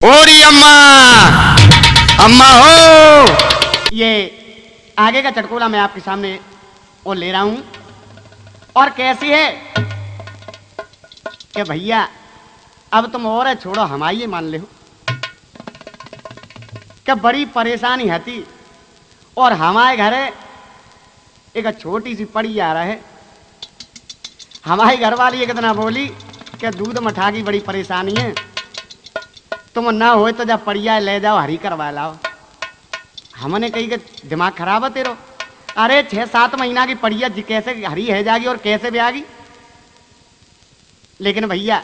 ओरी अम्मा अम्मा हो। ये आगे का चटकोला मैं आपके सामने वो ले रहा हूं और कैसी है कि भैया अब तुम और है छोड़ो हमारी मान ले हो कि बड़ी परेशानी हती और हमारे घर एक छोटी सी पड़ी आ रहा है। हमारी घरवाली एक दिन बोली कि दूध मठा की बड़ी परेशानी है, तुम ना हो तो जब पड़िया ले जाओ हरी करवा लाओ। हमने कही कि दिमाग खराब है तेरो, अरे 6-7 महीना की पड़िया कैसे हरी है जागी और कैसे ब्यागी। लेकिन भैया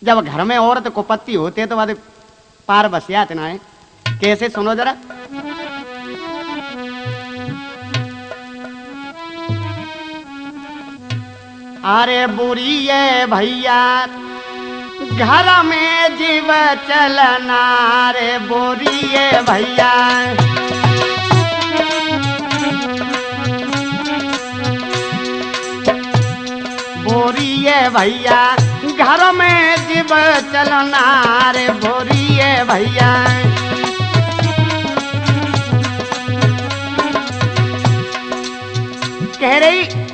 जब घर में औरत को पत्ती होते तो बाद पार बसिया इतना है। कैसे सुनो जरा। अरे बुरी है भैया घर में जीव चलना, रे बोरी है भैया बोरी है भैया घर में जीव चलना, रे बोरी है भैया। कह रही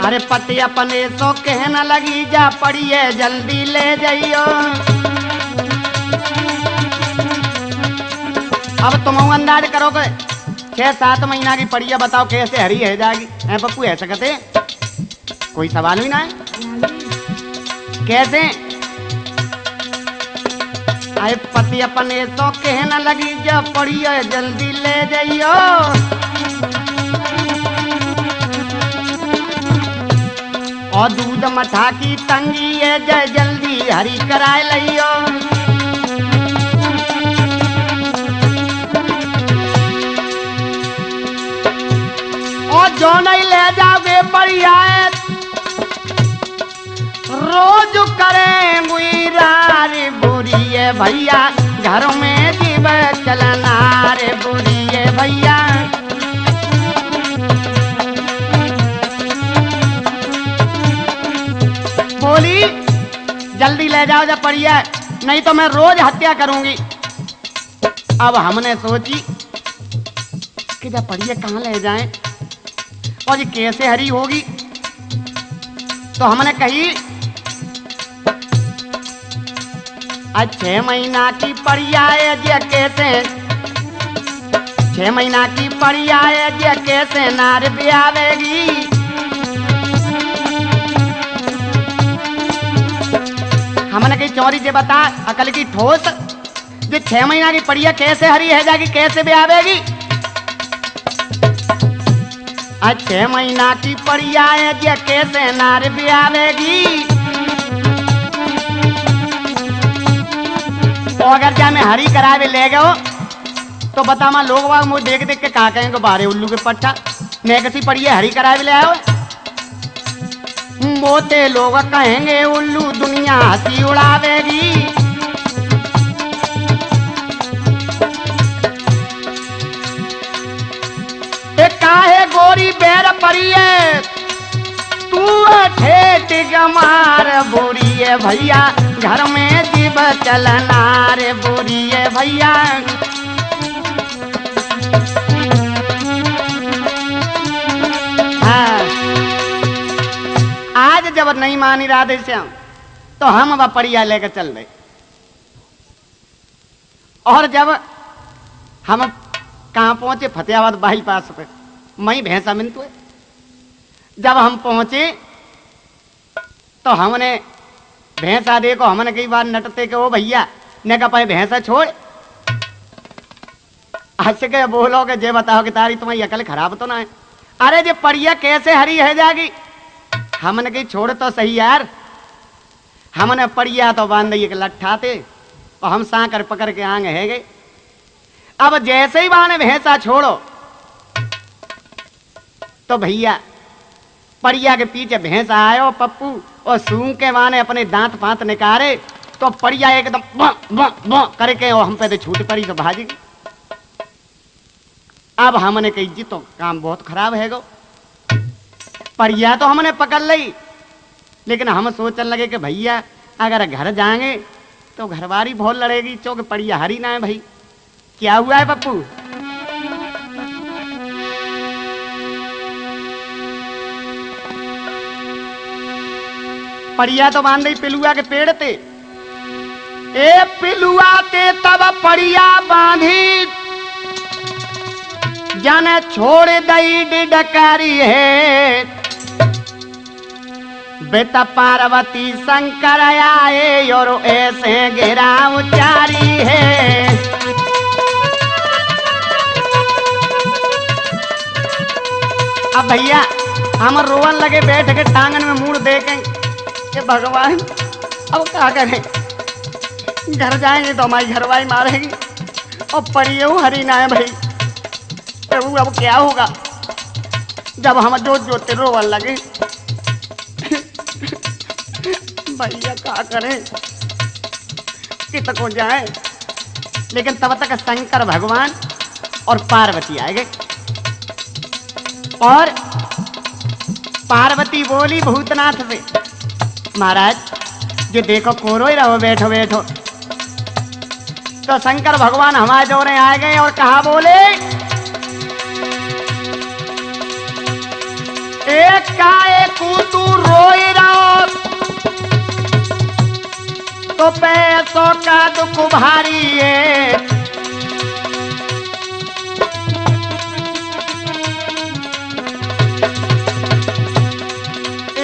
अरे पति अपने सो कहना लगी जा पड़िए जल्दी ले जाइयो। अब तुम अंदाज करोगे 6-7 महीना की पड़िया बताओ कैसे हरी है जाएगी। ऐ पप्पू ऐसा कहते कोई सवाल ही ना है। कैसे अरे पति अपने सो कहना लगी जा पड़िए जल्दी ले जाइयो। और दूध मठा की तंगी है जय जल्दी हरी कराए लियो। और जो नहीं ले जाओगे बढ़िया है रोज करेंगे रे बुरी है भैया घर में जीव चलना, रे बुरी है भैया। बोली जल्दी ले जाओ जब पड़िया नहीं तो मैं रोज हत्या करूंगी। अब हमने सोची कि जब पड़िया कहां ले जाएं और ये कैसे हरी होगी, तो हमने कही 6 महीना की पड़िया है जे कैसे 6 महीना की पड़िया है जे कैसे नार ब्यावेगी। हमने कही चौरी जे बता अकल की ठोस जो 6 महीना की पड़िया कैसे हरी है जाएगी कैसे ब्यावेगी। 6 महीना की पड़िया है जे कैसे नार ब्यावेगी। तो अगर क्या मैं हरी करावे ले गयो तो बता मैं लोग वाग मुझे देख देख के कहा कहेंगे बारे उल्लू के पट्टा मैं किसी पड़िया हरी करावे ले आयो। मोते लोग कहेंगे उल्लू दुनिया हंसी उड़ावेगी। काहे गोरी बैर पड़िए तू ठेठ गमार बोरी है भैया घर में जीव चलना, रे बोरी है भैया। आज जब नहीं मानी राधे श्याम तो हम वह पड़िया लेकर चल रहे। और जब हम कहां पहुंचे फतेहाबाद बाईपास पे मई भैंसा मिंतु है। जब हम पहुंचे तो हमने भैंसा देखो हमने कई बार नटते के ओ भैया ने कहा पाए भैंसा छोड़ हंस के बोलोगे जे बताओ कि तारी तुम्हारी अकल खराब तो ना है। अरे जे पड़िया कैसे हरी है जाएगी। हमने कही छोड़ तो सही यार। हमने पड़िया तो बांध दी एक लट्ठा थे और हम सांकर पकड़ के आंगे है गए। अब जैसे ही बाने भैंसा छोड़ो तो भैया पड़िया के पीछे भैंसा आयो पप्पू और सूंघ के माने अपने दांत पांत निकारे तो पड़िया एकदम करके और हम पे तो छूट पड़ी तो भाजी। अब हमने कही जी तो काम बहुत खराब है गो, परिया तो हमने पकड़ ली, लेकिन हम सोचने लगे कि भैया अगर घर जाएंगे तो घरवारी बहुत लड़ेगी, चौक परिया हरी ना है भाई। क्या हुआ है पप्पू? परिया तो बांध गई पिलुआ के पेड़ ते, ए पिलुआ ते तब परिया बांधी, जाने छोड़ दई डिडकारी है, बेटा पार्वती शंकर आए और ऐसे घेरा उचारी है। अब भैया हम रोवन लगे बैठ के टांगन में मुड़ देखें कि भगवान अब क्या करें, घर जाएंगे तो हमारी घरवाली मारेगी और परियो हरी ना है भाई, प्रभु अब क्या होगा। जब हम जोते रोवन लगे भैया क्या करें कित को जाए, लेकिन तब तक शंकर भगवान और पार्वती आए गए और पार्वती बोली भूतनाथ से, महाराज ये देखो कोरो ही रहो, बैठो बैठो। तो शंकर भगवान हमारे जोरे आ गए और कहा बोले, एक काए कूतू रोई रहो तो पैसों का दुख भारी है,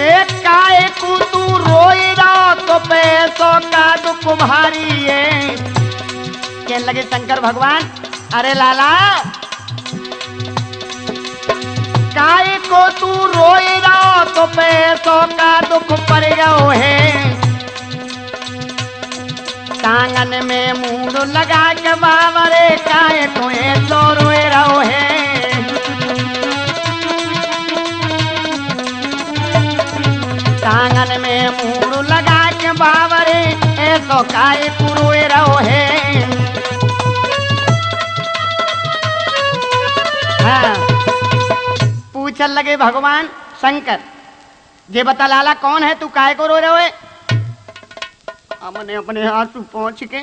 एक काए कूतू रोई रहो तो पैसों का दुख भारी है। कहने लगे शंकर भगवान, अरे लाला काए को तू रोई रहो तो पैसों का दुख पड़ गयो है, टांगन में मूड लगा के बाबरे काए को ऐसो रोए रहो है, टांगन में मूड लगा के बाबरे ऐसो काए को रोए रहो है। हाँ पूछन लगे भगवान शंकर, ये बता लाला कौन है तू काहे को रो रहे हो? हमने अपने आंसू पहुंच के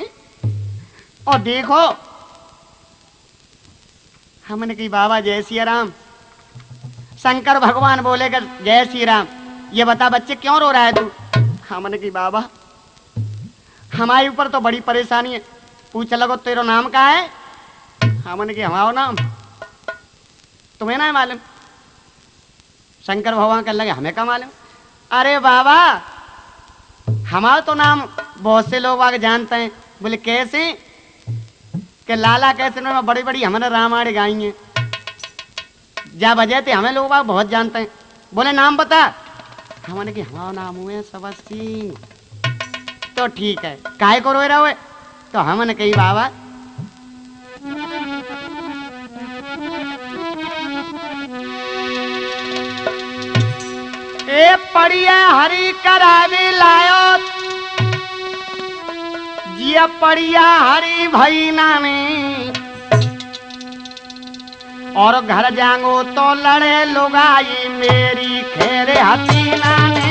और देखो, हमने कही बाबा जय श्री राम। शंकर भगवान बोले कर जय श्री राम, ये बता बच्चे क्यों रो रहा है तू? हमने कही बाबा हमारे ऊपर तो बड़ी परेशानी है। पूछ लगो तेरा नाम क्या है? हमने कही हमारा नाम तुम्हें ना मालूम? शंकर भगवान कहने लगे हमें क्या मालूम? अरे बाबा हमारा तो नाम बहुत से लोग आगे जानते हैं। बोले कैसे? कि लाला कैसे में बड़ी बड़ी हमने रामायण गाई हैं, जा वजह थे हमें लोग बहुत जानते हैं। बोले नाम बता। हमने कि हमारा नाम हुए सबस सिंह। तो ठीक है, काहे को रोए रहे? तो हमने कही बाबा ए पड़िया हरी करावे लायो, जिया पड़िया हरी भईना में, और घर जांगो तो लड़े लुगाई मेरी खेरे हसीना ने।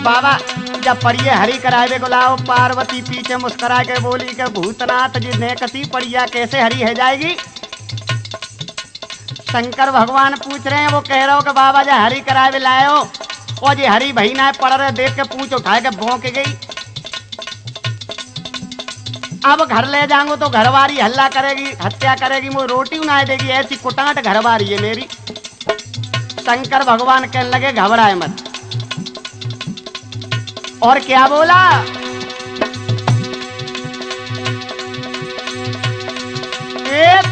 बाबा जब पड़िया हरी करावे को लाओ, पार्वती पीछे मुस्कुरा के बोली के भूतनाथ जी ने कसी पड़िया कैसे हरी है जाएगी? शंकर भगवान पूछ रहे हैं, वो कह रहे हो कि बाबा जी हरी करावे लायो और जी हरी भई ना पड़ रहे, देख के पूछ उठाए के भौंक गई। अब घर ले जाऊंगो तो घरवारी हल्ला करेगी, हत्या करेगी, मुझे रोटी उनाए देगी, ऐसी कुटाट घरवारी है मेरी। शंकर भगवान कहने लगे घबराए मत। और क्या बोला?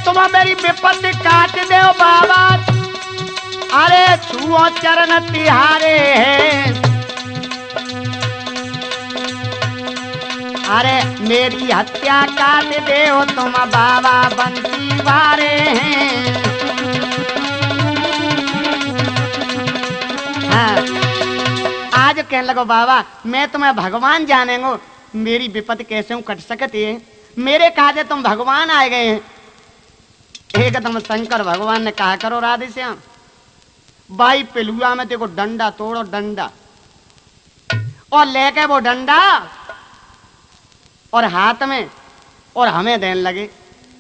तुम मेरी विपत्ति काट दे बाबा, अरे छुओ चरण तिहारे हैं, अरे मेरी हत्या काट दे तुम बाबा बंसी वारे हैं। हाँ आज कहने लगो बाबा मैं तुम्हें भगवान जानेंगो, मेरी विपत्ति कैसे हूं कट सकते है। मेरे काजे तुम भगवान आए गए हैं। एकदम शंकर भगवान ने कहा करो राधे श्याम, बाई पिलुआ में देखो डंडा तोड़ो डंडा, और लेके वो डंडा और हाथ में और हमें देने लगे,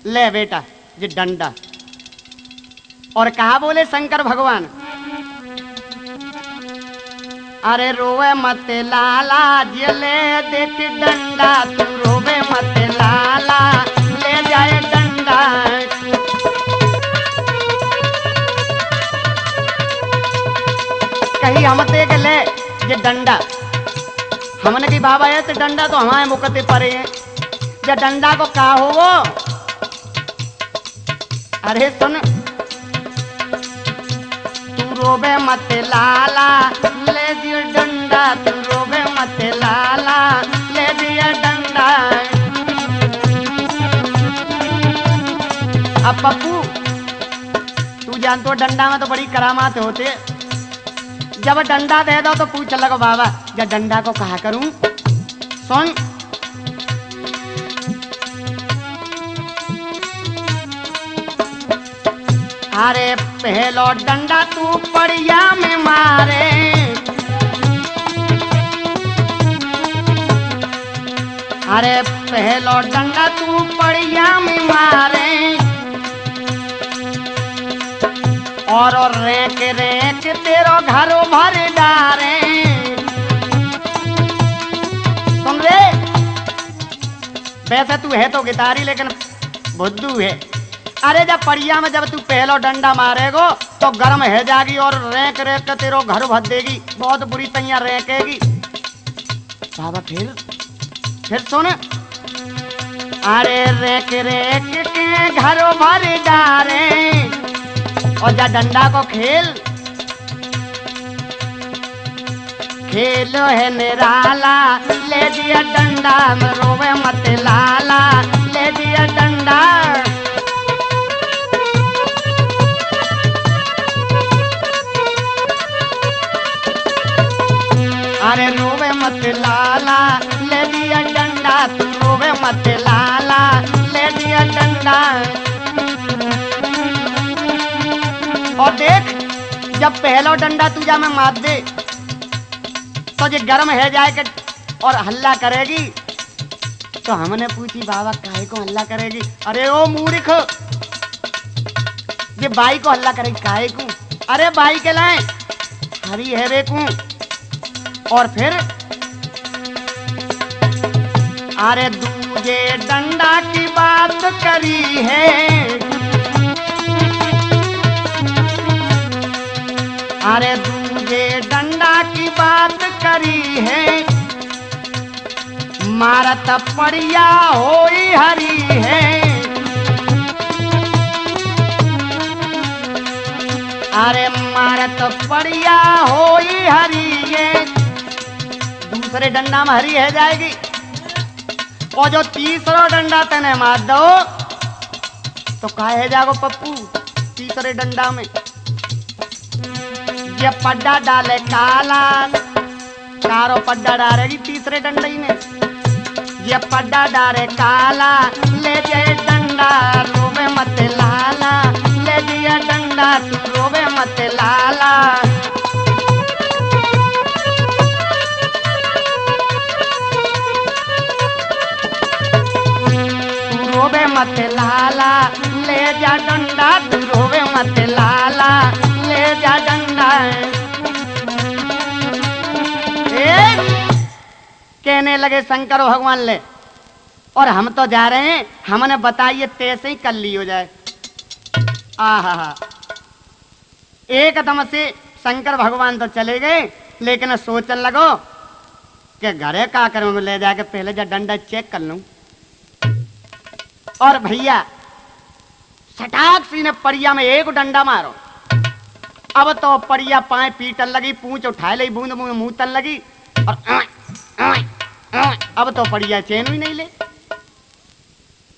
ले बेटा ये डंडा। और कहा बोले शंकर भगवान, अरे रोवे मत लाला जे ले देख डंडा, तू रोवे मत लाला ले जाए डंडा। कहीं हम देख ले ये डंडा, हमने की बाबा है तो डंडा तो हमारे मुकते पड़े हैं, ये डंडा को कहा हो वो। अरे सुन, तू रोवे मत लाला ले दिया डंडा, तू रोवे मत लाला ले दिया डंडा। अब पप्पू तू जानतो डंडा में तो बड़ी करामात होते, जब डंडा दे दो तो पूछ लगो बाबा या डंडा को कहा करूं। सुन, अरे पहलो डंडा तू पड़िया में मारे, अरे पहलो डंडा तू पड़िया में मारे, और रेक रेक तेरो घरों भर डारे। सुन रे, वैसे तू है तो गिटारी लेकिन बुद्धू है। अरे जब पड़िया में जब तू पहलो डंडा मारेगो तो गर्म है जागी और रेक रेक के तेरो घर भर देगी, बहुत बुरी तैयार रेकेगी। बाबा फिर सुन, अरे रेक रेक के घरों भर डारे, और जा डंडा को खेलो है निराला, ले दिया डंडा में रोवे मत लाला, ले दिया डंडा। अरे रोवे मत लाला ले दिया डंडा, तू रोवे मत लाला ले दिया डंडा। और देख, जब पहला डंडा तुझा में मार दे तो ये गर्म है जाए और हल्ला करेगी। तो हमने पूछी बाबा काहे को हल्ला करेगी? अरे ओ मूर्ख, ये बाई को हल्ला करेगी काहे को? अरे बाई के लाए हरी है रे को। और फिर अरे दूजे डंडा की बात करी है, अरे दूजे डंडा की बात करी है, मारत पड़िया होई हरी है। अरे मारत पड़िया होई हरी है, दूसरे डंडा में हरी है जाएगी। और जो तीसरा डंडा तेने मार दो तो काहे है जागो पप्पू तीसरे डंडा में। ये पड्डा डाले काला, कारो पड्डा डालेगी तीसरे डंडे में। ये पड्डा डाले काला, ले जाए डंडा रोवे मत लाला, ले दिया डंडा तू रोवे मत लाला। रोवे मत लाला ले जा डंडा, तू रोवे मत लाला ले जा डंडा। कहने लगे शंकर भगवान ले, और हम तो जा रहे हैं, हमने बताइए तैसे ही कल ली हो जाए। आहा, एकदम से शंकर भगवान तो चले गए, लेकिन सोचने लगो कि घरे का करूं, ले जाके पहले जा डंडा चेक कर लूं। और भैया सटाक सी ने पड़िया में एक डंडा मारो। अब तो पड़िया पाए पीटन लगी, पूंछ उठा ली, बूंद बूंद मुंह तन लगी, और अब तो पड़िया चैन भी नहीं ले।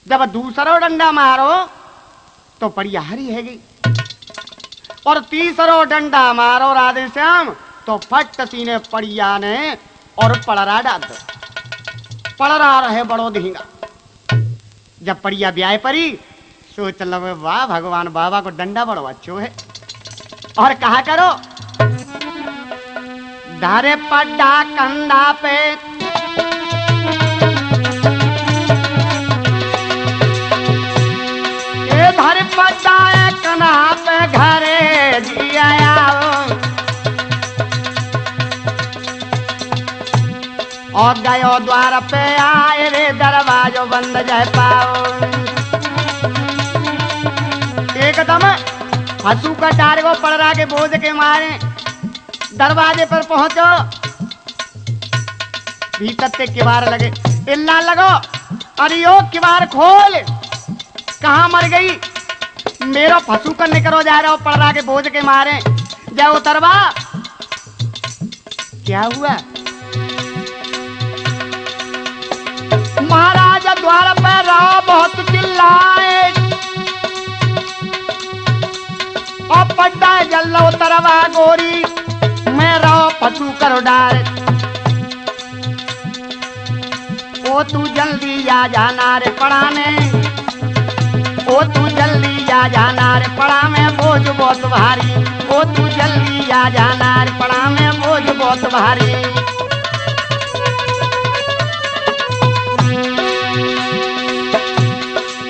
जब दूसरा डंडा मारो तो पड़िया हरी है गई, और तीसरा डंडा मारो राधे श्याम तो फट सीने पड़िया ने और पड़रा डाल दो। पड़ रहा रहे बड़ो दहींगा। जब पड़िया ब्याह परी सोच लो वाह भगवान बाबा को डंडा बड़ो अच्छो है। और कहा करो धारे पड्डा कंधा पे धर पड्डा कंधा पे घरे जिया और गयो द्वार पे आए रे दरवाजो बंद जाए पाओ। एकदम हंसू का चार गो पड़ रहा के बोझ के मारे दरवाजे पर पहुंचो। भीतर से किवाड़ लगे इल्ला लगो अरे ओ किवाड़ खोल कहाँ मर गई मेरा फंसू कर निकलो जा रहा हो पड़ रहा के बोझ के मारे जाओ उतरवा। क्या हुआ महाराज द्वार पर रहो बहुत चिल्लाए और पड्डा जल्लो उतरवा गोरी मैं रहो फंसू करो डार। ओ तू जल्दी आ जाना रे पढ़ाने ओ तू जल्दी आ जाना रे पड़ा में बोझ बहुत भारी ओ तू जल्दी आ जाना रे पड़ा में बोझ बहुत भारी।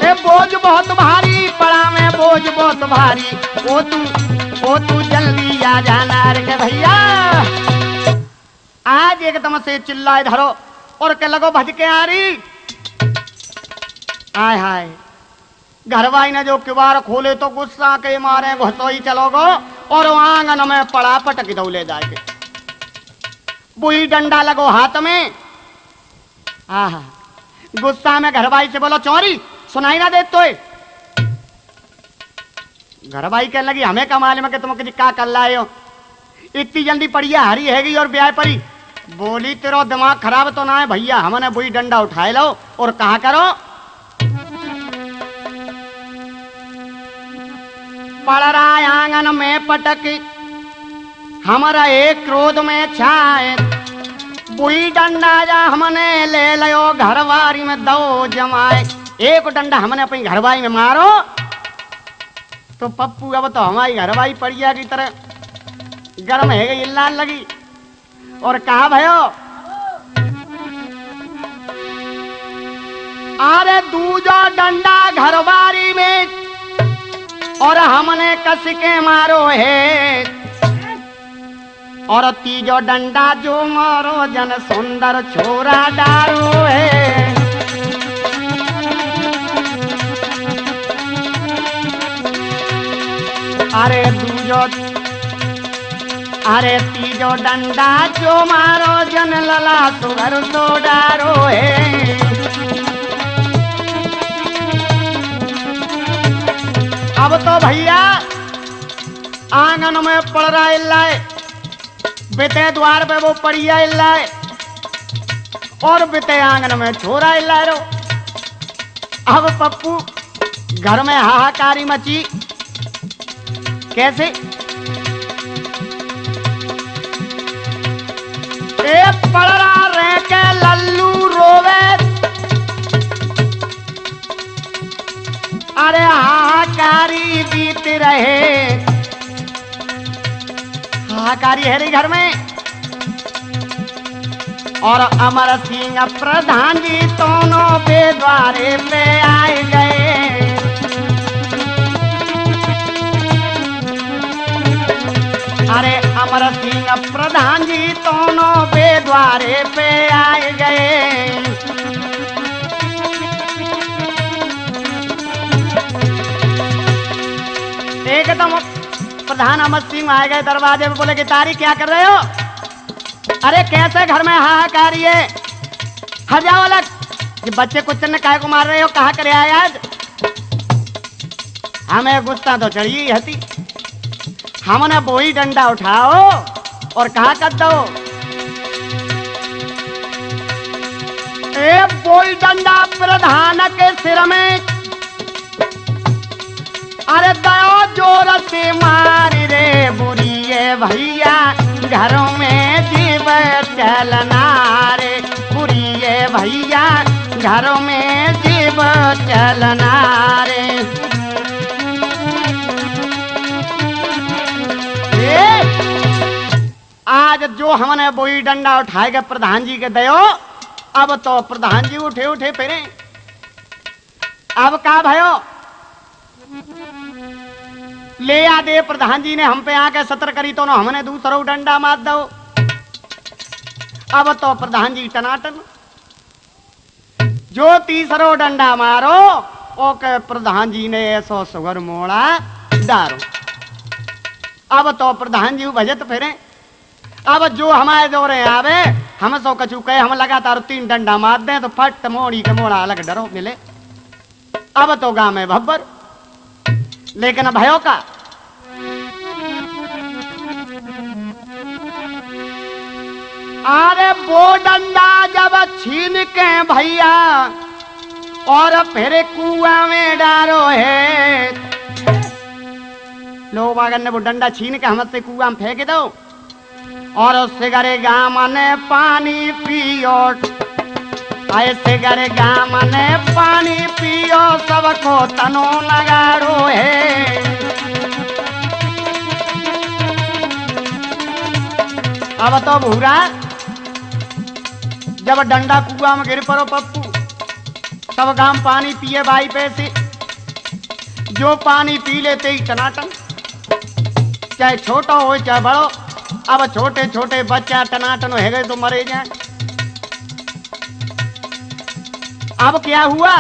ए बोझ बहुत भारी पड़ा में बोझ बहुत भारी ओ तू जल्दी आ जाना रे के भैया। आज एकदम से चिल्लाए धरो और के लगो भज के आ रही। आय हाय घरवाई ने जो किवाड़ खोले तो गुस्सा के मारे घुसोई चलोगो और आंगन में पड़ा पटक दौले जाएगे। बुई डंडा लगो हाथ में। आहा गुस्सा में घरवाई से बोलो चोरी सुनाई ना दे तो घरवाई कहने लगी हमें क्या मालूम है कि तुम किसी क्या कर लाए हो इतनी जल्दी पड़िया हरी हैगी और ब्याह परी। बोली तेरा दिमाग खराब तो ना है भैया हमने बुई डंडा उठाए लो और कहा करो पड़ रहा आंगन में पटक हमारा एक क्रोध में छाए बुई डंडा जा हमने ले लो घरवारी में दो जमाए। एक डंडा हमने अपनी घरवाई में मारो तो पप्पू अब तो हमारी घरवाई पड़िया की तरह गर्म है गई लाल लगी और कहा भयो अरे दूजो डंडा घरवारी में और हमने कस के मारो है और तीजो डंडा जो मारो जन सुंदर छोरा डारो है। अरे तीजो डंडा जो मारो जन लला सुगर तो डारो है। अब तो भैया आंगन में पड़ रहा इल्लाए बेटे द्वार पे वो पड़िया इल्लाए और बेटे आंगन में छोरा इल्लाए रो। अब पप्पू घर में हाहाकारी मची कैसे पड़ रहा रह के लल्लू रोवे अरे हाहाकारी बीत रहे हाहाकारी है रे घर में। और अमर सिंह प्रधान जी दोनों पे द्वारे पे आए गए। अरे अमर सिंह प्रधान जी दोनों पे द्वारे पे आए गए। एकदम प्रधान अमर सिंह आ गए दरवाजे में बोले कि तारी क्या कर रहे हो। अरे कैसे घर में हाहाकारी है हजाओ अलग ये बच्चे कुछ ने काहे को मार रहे हो कहा करे आए आज। हमें गुस्सा तो चढ़ी हती हमने बोई डंडा उठाओ और कहा कर दो ए बोई डंडा प्रधान के सिर में अरे दयो जोर से मार रे बुरिए भैया घरों में जीव चलना रे बुरिए भैया घरों में जीव चलना रे। आज जो हमने बोई डंडा उठाए के प्रधान जी के दयो, अब तो प्रधान जी उठे उठे फिरे। अब का भयो ले आ दे, प्रधान जी ने हम पे आके सत्र करी तो ना हमने दूसरो डंडा मार दो। अब तो प्रधान जी टनाटन, जो तीसरो डंडा मारो ओके प्रधान जी ने ऐसो सुगर मोड़ा डारो। अब तो प्रधान जी भजत फिरे। अब जो हमारे जोरे आवे हम सो कचू कहे, हम लगातार 3 डंडा मार दें तो फट मोड़ी के मोड़ा अलग डरो मिले। अब तो गांव में भब्बर, लेकिन भयो का अरे वो डंडा जब छीन के भैया और फिर कुआं में डारो है, लोग बागन ने वो डंडा छीन के हमसे कुआं में फेंक दो और उससे करे गाम ने पानी पियो। ऐसे करे गाम ने पानी पियो, सबको तनो लगाड़ो है। अब तो भूरा जब डंडा कुआं में गिर पड़ो पप्पू, सब गाम पानी पिए बाई पैसे। जो पानी पी लेते ही टनाटन, चाहे छोटा हो चाहे बड़ो। अब छोटे छोटे बच्चा टनाटन हो गए तो मरे जाए। अब क्या हुआ,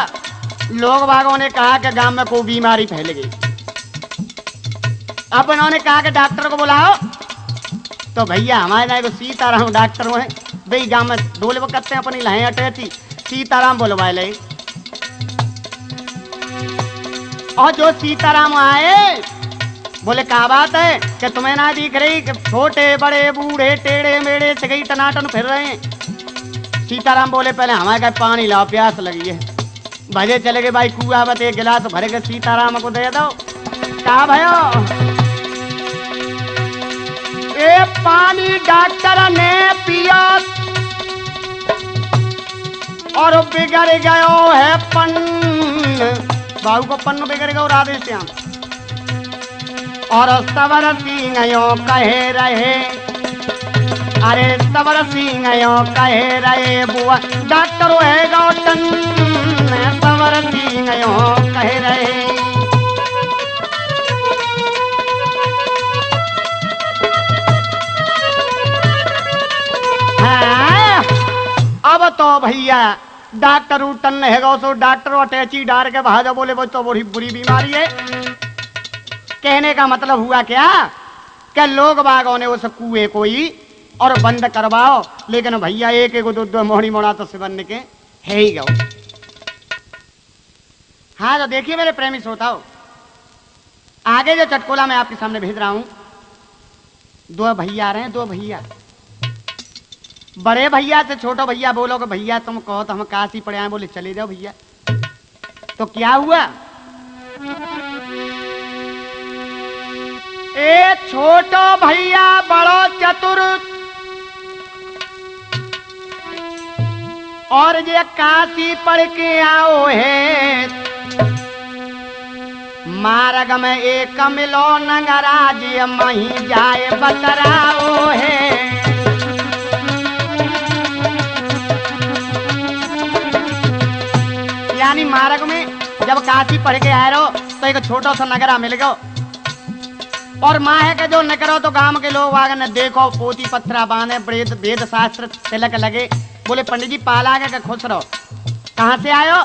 लोग बागों ने कहा कि गांव में कोई बीमारी फैल गई। अब उन्होंने कहा कि डॉक्टर को बुलाओ। तो भैया हमारे ना को सीताराम डॉक्टर है भाई, गांव में बोले करते हैं अपनी लहे अटैची, सीताराम बोलवाए ले। और जो सीताराम आए बोले क्या बात है कि तुम्हें ना दिख रही कि छोटे बड़े बूढ़े टेढ़े मेढ़े से गई टनाटन फिर रहे हैं। सीताराम बोले पहले हमारे का पानी लाओ, प्यास लगी है। भजे चले गए भाई कुआ बत, 1 गिलास भरे के सीताराम को दे दो। कहा भयो ए पानी डॉक्टर ने पिया और बिगड़ गयो है पन्न। बाबू को पन्न बिगड़ गयो राधे श्याम। और सवर सिंह कहे रहे, अरे सवर सिंह कहे रहे बुआ डॉक्टर है गौटन। सवर सिंह कहे रहे, हाँ, अब तो भैया डॉक्टर उठन है गो, सो डॉक्टर अटैची डार के भाजा बोले वो तो बड़ी बुरी बीमारी है। कहने का मतलब हुआ क्या कि लोग बागों ने उस कुएं को ही और बंद करवाओ, लेकिन भैया एक एक दो मोहनी मोड़ा तो सिबन के है ही गो। हाँ तो देखिए मेरे प्रेमी श्रोताओ, आगे जो चटकोला मैं आपके सामने भेज रहा हूं, 2 भैया आ रहे हैं। 2 भैया, बड़े भैया से छोटो भैया बोलो कि भैया तुम कहो तो हम काशी पड़े आए। बोले चले जाओ भैया। तो क्या हुआ, ए छोटो भैया बड़ो चतुर और ये काशी पढ़ के आओ है। मार्ग में एक मिलो नगराज, मही जाए बतराओ है। यानी मार्ग में जब काशी पढ़ के आए रहो तो एक छोटा सा नगरा मिल गयो। और माँ है के जो न करो तो गांव के लोग आगे न देखो, पोती पत्थरा बांधे, वेद शास्त्र तिलक लगे। बोले पंडित जी पाला के खुश रहो। कहाँ से आयो?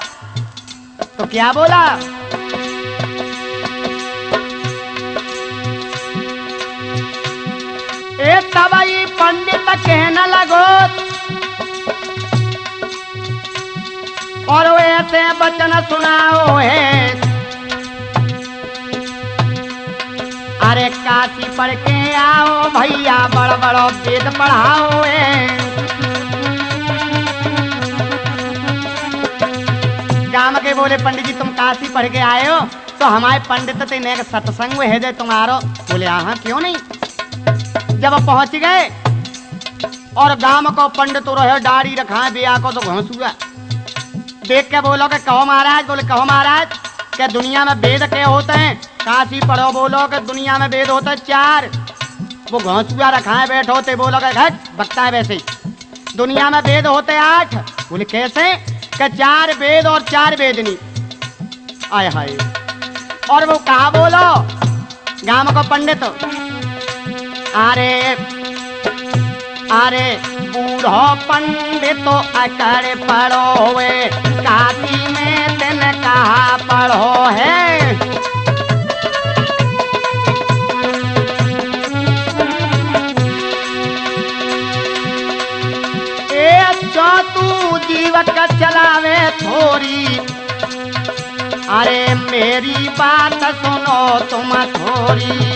तो क्या बोला, ए तबाई पंडित कहने लगो और ऐसे वचन सुनाओ है। अरे काशी पढ़ के आओ भैया, बड़ बड़ो वेद पढ़ाओ है। गांव के बोले पंडित जी तुम काशी पढ़ के आए हो तो हमारे पंडित तेने सत्संग है जे तुम्हारो। बोले हाँ क्यों नहीं। जब पहुंच गए और गांव को पंडित रहे दाढ़ी रखा बिया को तो घोंसुआ देख के बोलो कि कहो महाराज। बोले कहो महाराज क्या दुनिया में वेद के होते हैं? काशी पढ़ो। बोलो कि दुनिया में वेद होते हैं 4। वो घोंसुआ रखा है बैठो होते बोलो कि घट बकता है वैसे ही। दुनिया में वेद होते 8। बोले कैसे? कि 4 वेद और 4 वेदनी। आय हाय। और वो कहा बोलो गांव को पंडित अरे बूढ़ो पंडित अकड़ पढ़ो वे काशी में दिन कहा पढ़ो है। ए अच्छा तू जीवक चलावे थोड़ी। अरे मेरी बात सुनो तुम थोड़ी।